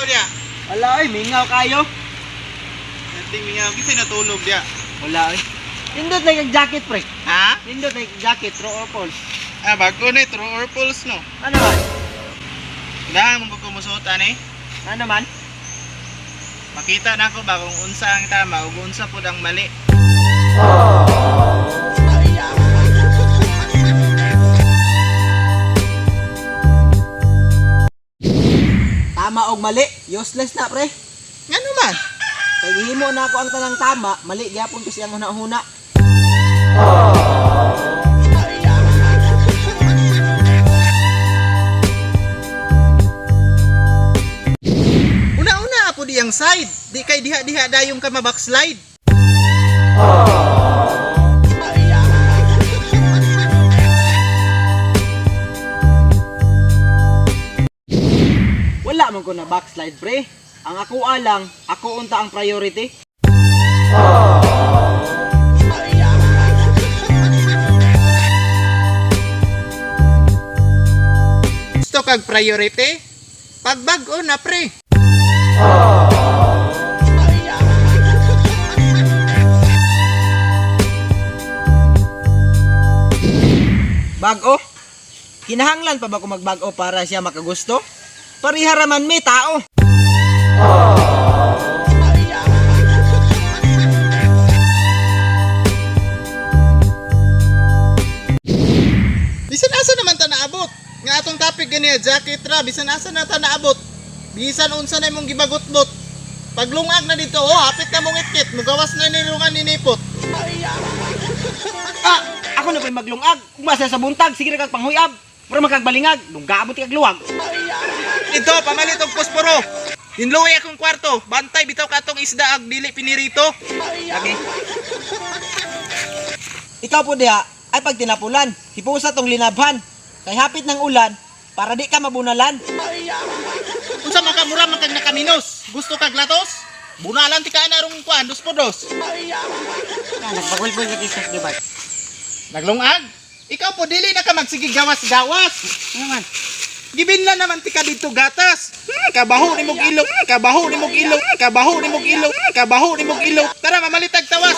dia. Wala ay, mingaw kayo. Nanti mingaw kasi natulog dia. Wala ay. Nindot na yung jacket, pre. Ha? Nindot na yung jacket, true or false. Ah, bago na true or false no. Ano man? Dahang mo kumusutan eh. Ano man? Makita na ko ba kung unsa ang tama ug unsa pud ang mali. Tama og mali, useless na, pre. Ngano man? Kay gihimo na ako ang tanang tama, mali gyapon ko siyang huna-huna. Una-una po diyang side. Di kay diha-diha dayong ka mabackslide. Wala man ko na backslide, pre. Ang ako alang, ako unta ang priority. Gusto kag priority? Pagbag-o na pre. Bago? Kinahanglan pa ba ko magbago para siya makagusto? Pariharaman mi tao. Bisan asa naman ta naabot? Nga atong topic gani jacket ra, bisan asa na ta naabot? Bisan unsa na imong gibagot-bot? Paglungag na dito, oh, hapit na mong itkit, mugawas na nilungan ni nipot. Ah, ako na pa'y maglungag. Umasa sa buntag, sige na kag panghuyab. Pero magkagbalingag, lunggaabot kag luwag. Ito, pamalit og posporo. Hinluwi akong kwarto, bantay bitaw katong isda ag dili pinirito. Lagi. Ikaw po diha, ay pag tinapulan, hipusa tong linabhan. Kay hapit ng ulan, para di ka mabunalan. Unsa makamura man kag nakaminos? Gusto kag latos? Bunalan ti ka na rong kuan, dos po dos. Nagpagulpul ka kisas, di ba? Naglungag? Ikaw po dili na ka magsigig gawas-gawas. Ano man? Gibinlan naman ti ka dito gatas. Kabaho ni mog ilong, kabaho ni mog ilong, kabaho ni mog ilong, kabaho ni mog ilong. Tara mamalitag tawas.